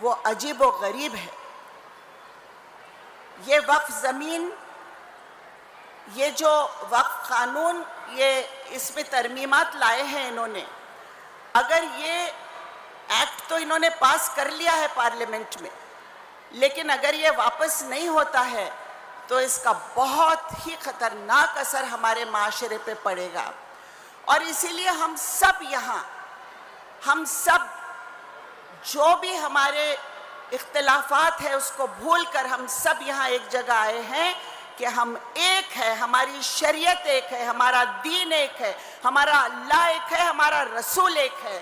وہ عجیب و غریب ہے۔ یہ وقف زمین، یہ جو وقف قانون، یہ اس میں ترمیمات لائے ہیں انہوں نے، اگر یہ ایکٹ تو انہوں نے پاس کر لیا ہے پارلیمنٹ میں، لیکن اگر یہ واپس نہیں ہوتا ہے تو اس کا بہت ہی خطرناک اثر ہمارے معاشرے پہ پڑے گا۔ اور اسی لیے ہم سب یہاں، ہم سب جو بھی ہمارے اختلافات ہیں اس کو بھول کر ہم سب یہاں ایک جگہ آئے ہیں کہ ہم ایک ہے، ہماری شریعت ایک ہے، ہمارا دین ایک ہے، ہمارا اللہ ایک ہے، ہمارا رسول ایک ہے،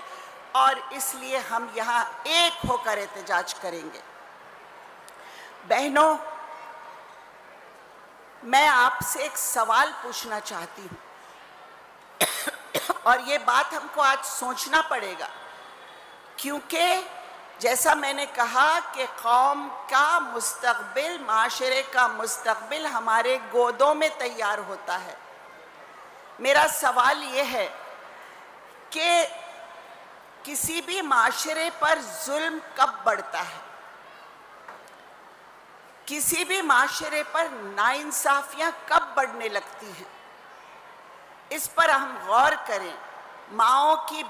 اور اس لیے ہم یہاں ایک ہو کر احتجاج کریں گے۔ بہنوں، میں آپ سے ایک سوال پوچھنا چاہتی ہوں، اور یہ بات ہم کو آج سوچنا پڑے گا، کیونکہ جیسا میں نے کہا کہ قوم کا مستقبل، معاشرے کا مستقبل ہمارے گودوں میں تیار ہوتا ہے۔ میرا سوال یہ ہے کہ کسی بھی معاشرے پر ظلم کب بڑھتا ہے؟ کسی بھی معاشرے پر ناانصافیاں کب بڑھنے لگتی ہیں؟ اس پر ہم غور کریں، ماؤں کی،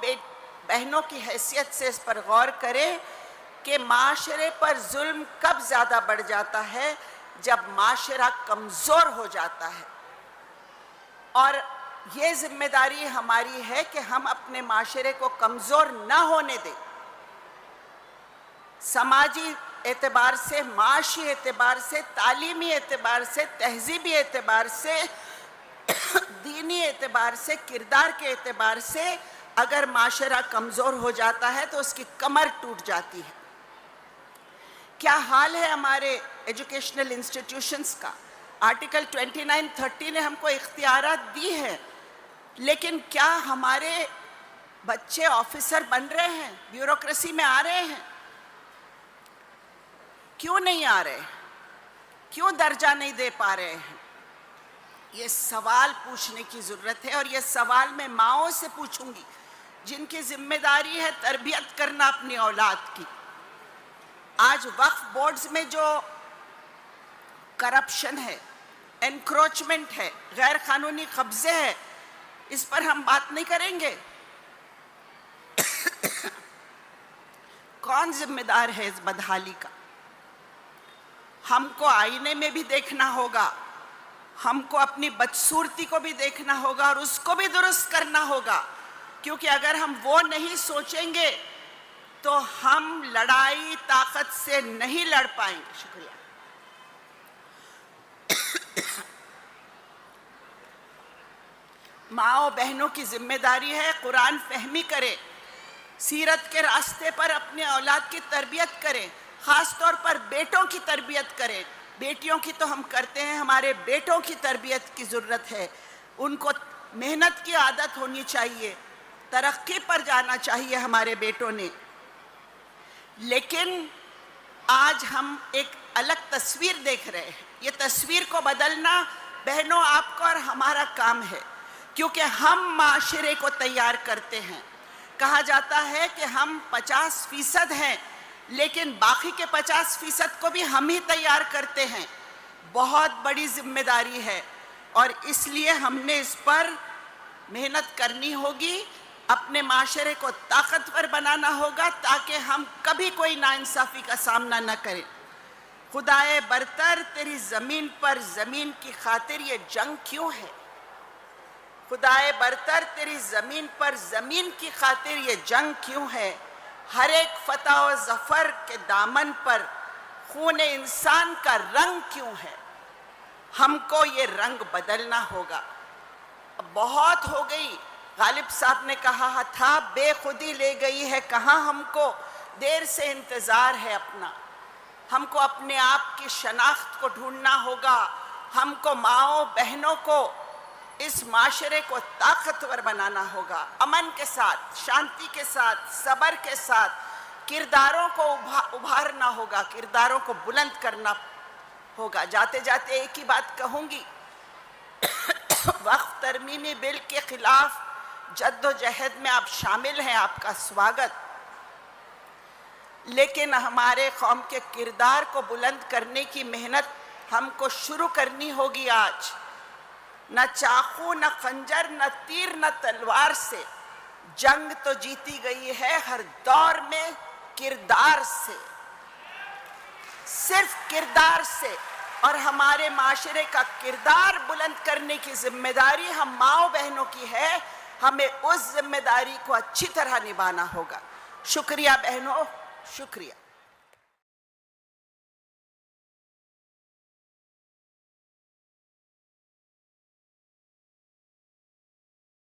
بہنوں کی حیثیت سے اس پر غور کریں کہ معاشرے پر ظلم کب زیادہ بڑھ جاتا ہے؟ جب معاشرہ کمزور ہو جاتا ہے۔ اور یہ ذمہ داری ہماری ہے کہ ہم اپنے معاشرے کو کمزور نہ ہونے دیں، سماجی اعتبار سے، معاشی اعتبار سے، تعلیمی اعتبار سے، تہذیبی اعتبار سے، دینی اعتبار سے، کردار کے اعتبار سے اگر معاشرہ کمزور ہو جاتا ہے تو اس کی کمر ٹوٹ جاتی ہے۔ کیا حال ہے ہمارے ایجوکیشنل انسٹیٹیوشنز کا؟ آرٹیکل 2930 نے ہم کو اختیارات دی ہے، لیکن کیا ہمارے بچے آفیسر بن رہے ہیں، بیوروکریسی میں آ رہے ہیں؟ کیوں نہیں آ رہے؟ کیوں درجہ نہیں دے پا رہے ہیں؟ یہ سوال پوچھنے کی ضرورت ہے، اور یہ سوال میں ماؤں سے پوچھوں گی جن کی ذمہ داری ہے تربیت کرنا اپنی اولاد کی۔ آج وقف بورڈز میں جو کرپشن ہے، انکروچمنٹ ہے، غیر قانونی قبضے ہے، اس پر ہم بات نہیں کریں گے؟ کون ذمہ دار ہے اس بدحالی کا؟ ہم کو آئینے میں بھی دیکھنا ہوگا، ہم کو اپنی بدصورتی کو بھی دیکھنا ہوگا، اور اس کو بھی درست کرنا ہوگا، کیونکہ اگر ہم وہ نہیں سوچیں گے تو ہم لڑائی طاقت سے نہیں لڑ پائیں گے۔ شکریہ۔ ماؤں بہنوں کی ذمہ داری ہے قرآن فہمی کرے، سیرت کے راستے پر اپنے اولاد کی تربیت کریں، خاص طور پر بیٹوں کی تربیت کریں۔ بیٹیوں کی تو ہم کرتے ہیں، ہمارے بیٹوں کی تربیت کی ضرورت ہے۔ ان کو محنت کی عادت ہونی چاہیے، ترقی پر جانا چاہیے ہمارے بیٹوں نے۔ لیکن آج ہم ایک الگ تصویر دیکھ رہے ہیں۔ یہ تصویر کو بدلنا بہنوں آپ کا اور ہمارا کام ہے، کیونکہ ہم معاشرے کو تیار کرتے ہیں۔ کہا جاتا ہے کہ ہم 50% ہیں، لیکن باقی کے 50% کو بھی ہم ہی تیار کرتے ہیں۔ بہت بڑی ذمہ داری ہے، اور اس لیے ہم نے اس پر محنت کرنی ہوگی، اپنے معاشرے کو طاقتور بنانا ہوگا تاکہ ہم کبھی کوئی ناانصافی کا سامنا نہ کریں۔ خدائے برتر تیری زمین پر زمین کی خاطر یہ جنگ کیوں ہے؟ خدائے برتر تیری زمین پر زمین کی خاطر یہ جنگ کیوں ہے؟ ہر ایک فتح و ظفر کے دامن پر خون انسان کا رنگ کیوں ہے؟ ہم کو یہ رنگ بدلنا ہوگا۔ اب بہت ہو گئی، غالب صاحب نے کہا تھا بے خودی لے گئی ہے کہاں ہم کو، دیر سے انتظار ہے اپنا۔ ہم کو اپنے آپ کی شناخت کو ڈھونڈنا ہوگا، ہم کو ماؤں بہنوں کو اس معاشرے کو طاقتور بنانا ہوگا، امن کے ساتھ، شانتی کے ساتھ، صبر کے ساتھ کرداروں کو ابھارنا ہوگا، کرداروں کو بلند کرنا ہوگا۔ جاتے جاتے ایک ہی بات کہوں گی، وقف ترمیمی بل کے خلاف جد و جہد میں آپ شامل ہیں، آپ کا سواگت۔ لیکن ہمارے قوم کے کردار کو بلند کرنے کی محنت ہم کو شروع کرنی ہوگی آج. نہ چاقو، نہ خنجر، نہ تیر، نہ تلوار سے جنگ تو جیتی گئی ہے ہر دور میں کردار سے، صرف کردار سے. اور ہمارے معاشرے کا کردار بلند کرنے کی ذمہ داری ہم ماؤں بہنوں کی ہے. ہمیں اس ذمہ داری کو اچھی طرح نبھانا ہوگا. شکریہ بہنوں، شکریہ.